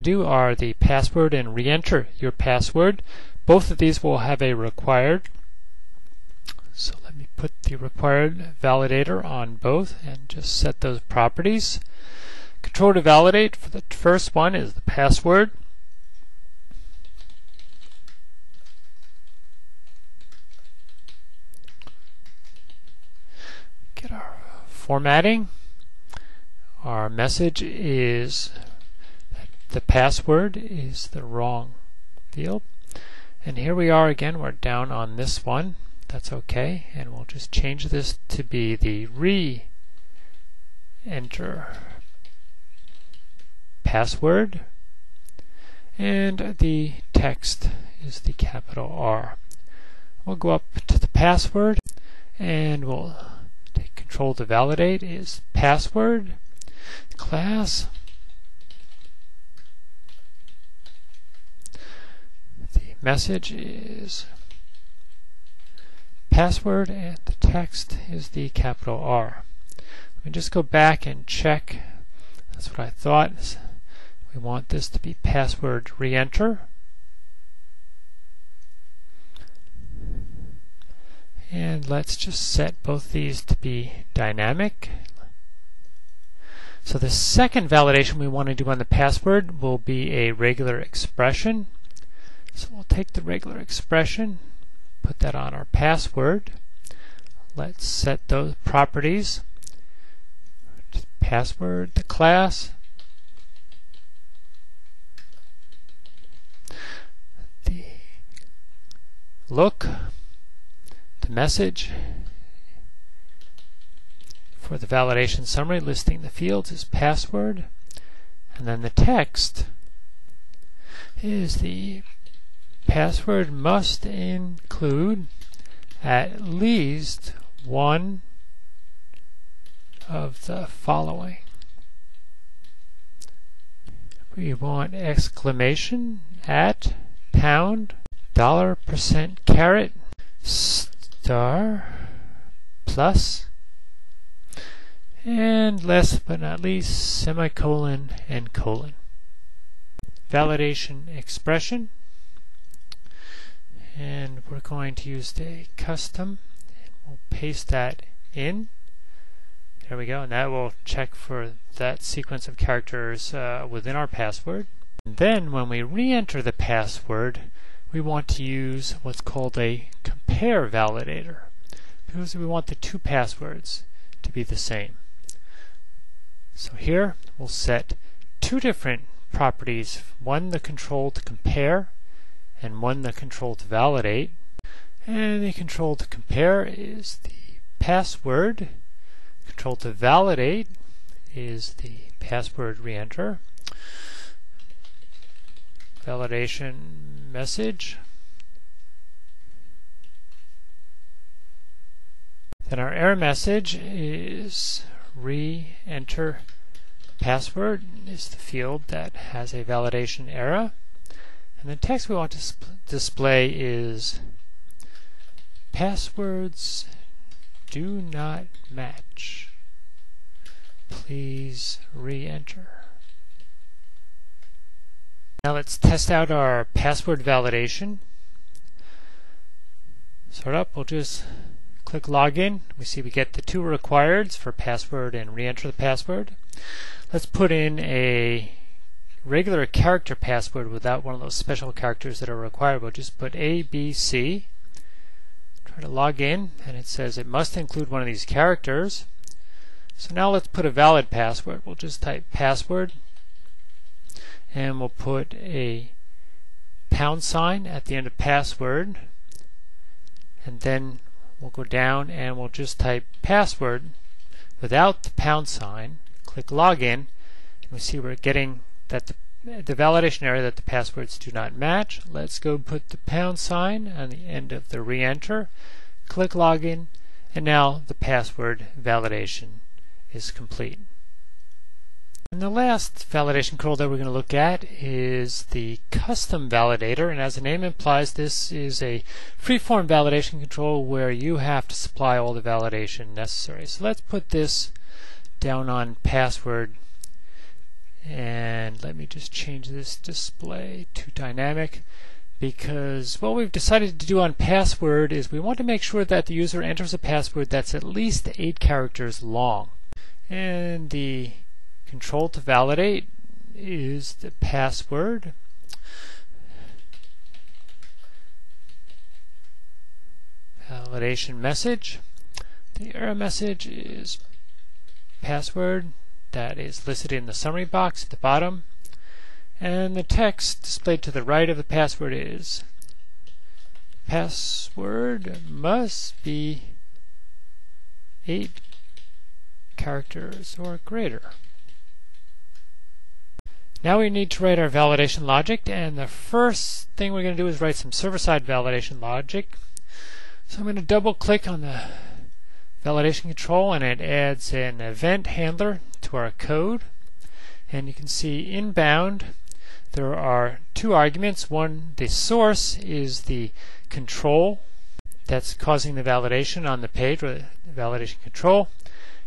do are the password and re-enter your password. Both of these will have a required. So let me put the required validator on both and just set those properties. Control to validate for the first one is the password. Get our formatting. Our message is that the password is the wrong field. And here we are again, we're down on this one. That's okay, and we'll just change this to be the re-enter password, and the text is the capital R. We'll go up to the password, and we'll take control to validate is password, class, the message is password, and the text is the capital R. Let me just go back and check. That's what I thought. We want this to be password re-enter. And let's just set both these to be dynamic. So the second validation we want to do on the password will be a regular expression. So we'll take the regular expression, put that on our password. Let's set those properties. Password, the class, the look, the message. For the validation summary, listing the fields is password, and then the text is the password must include at least one of the following. We want exclamation, at, pound, $, %, star, plus, and last but not least, semicolon and colon. Validation expression, and we're going to use the custom, and we'll paste that in. There we go, and that will check for that sequence of characters within our password. And then when we re-enter the password, we want to use what's called a compare validator, because we want the two passwords to be the same. So here we'll set two different properties, one the control to compare and one the control to validate. And the control to compare is the password. Control to validate is the password re-enter. Validation message. Then our error message is re-enter password is the field that has a validation error. And the text we want to display is passwords do not match. Please re-enter. Now let's test out our password validation. Start up, we'll just click login. We see we get the two requireds for password and re-enter the password. Let's put in a regular character password without one of those special characters that are required. We'll just put A, B, C. Try to log in, and it says it must include one of these characters. So now let's put a valid password. We'll just type password, and we'll put a £sign at the end of password, and then we'll go down and we'll just type password without the $sign, click login, and we see we're getting that the validation error that the passwords do not match. Let's go put the $sign on the end of the re-enter, click login, and now the password validation is complete. And the last validation control that we're going to look at is the custom validator, and as the name implies, this is a free-form validation control where you have to supply all the validation necessary. So let's put this down on password, And let me just change this display to dynamic, because what we've decided to do on password is we want to make sure that the user enters a password that's at least 8 characters long. And the control to validate is the password. Validation message. The error message is password that is listed in the summary box at the bottom. And the text displayed to the right of the password is password must be 8 characters or greater. Now we need to write our validation logic, and the first thing we're going to do is write some server-side validation logic. So I'm going to double click on the validation control, and it adds an event handler to our code. And you can see inbound there are 2 arguments. One, the source, is the control that's causing the validation on the page, or the validation control.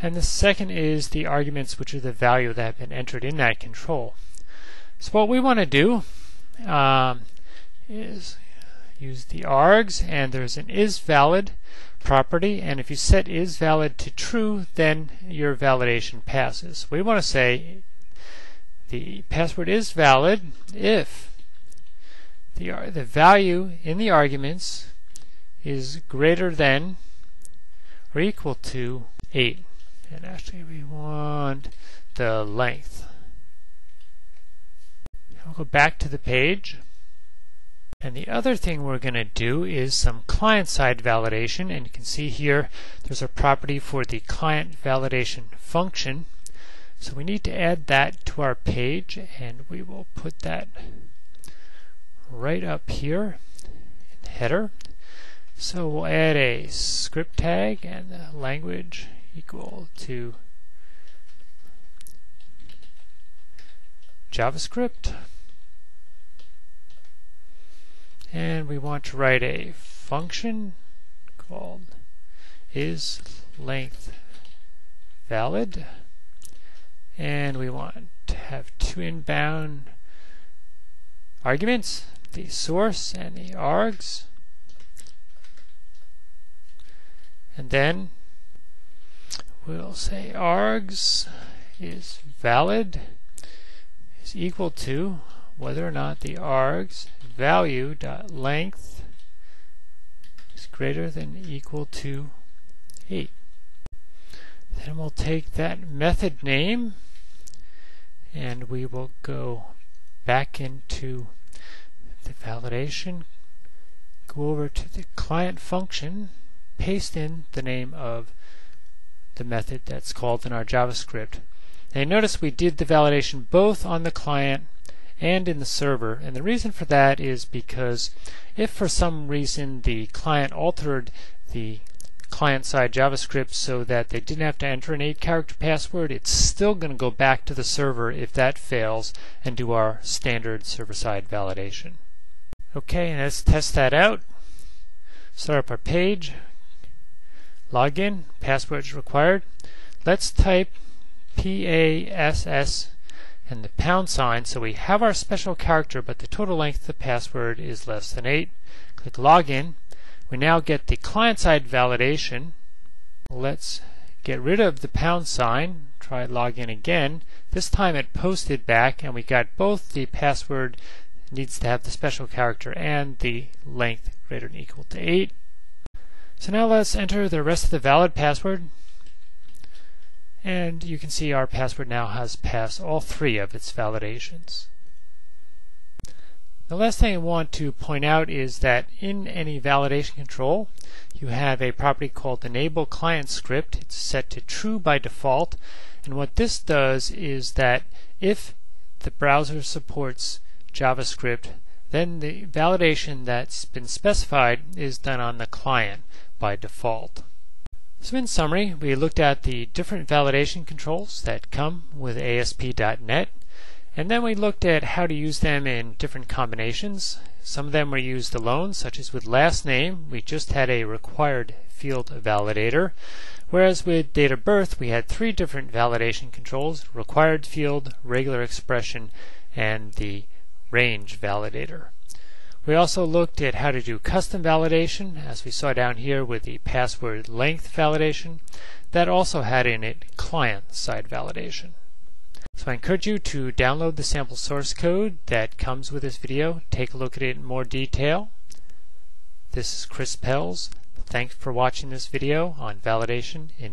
And the second is the arguments, which are the value that have been entered in that control. So what we want to do is use the args, and there's an isValid property, and if you set isValid to true, then your validation passes. We want to say the password is valid if the value in the arguments is greater than or equal to 8. And actually we want the length. I'll go back to the page. And the other thing we're going to do is some client-side validation. And you can see here there's a property for the client validation function. So we need to add that to our page, and we will put that right up here in the header. So we'll add a script tag and the language equal to JavaScript. And we want to write a function called isLengthValid. And we want to have 2 inbound arguments, the source and the args. And then we'll say args is valid is equal to whether or not the args value.length is greater than or equal to 8. Then we'll take that method name, and we will go back into the validation, go over to the client function, paste in the name of the method that's called in our JavaScript. And notice we did the validation both on the client and in the server, and the reason for that is because if for some reason the client altered the client-side JavaScript so that they didn't have to enter an 8-character password, it's still going to go back to the server if that fails and do our standard server-side validation. Okay, let's test that out. Start up our page, login, password is required. Let's type PASS and the # so we have our special character, but the total length of the password is less than 8. Click login. We now get the client-side validation. Let's get rid of the #, try login again. This time it posted back, and we got both the password needs to have the special character and the length greater than or equal to 8. So now let's enter the rest of the valid password. And you can see our password now has passed all 3 of its validations. The last thing I want to point out is that in any validation control, you have a property called enable client script. It's set to true by default. And what this does is that if the browser supports JavaScript, then the validation that's been specified is done on the client by default. So in summary, we looked at the different validation controls that come with ASP.NET, and then we looked at how to use them in different combinations. Some of them were used alone, such as with last name. We just had a required field validator, Whereas with date of birth, we had 3 different validation controls: required field, regular expression, and the range validator. We also looked at how to do custom validation, as we saw down here with the password length validation. That also had in it client-side validation. So I encourage you to download the sample source code that comes with this video. Take a look at it in more detail. This is Chris Pells. Thanks for watching this video on validation in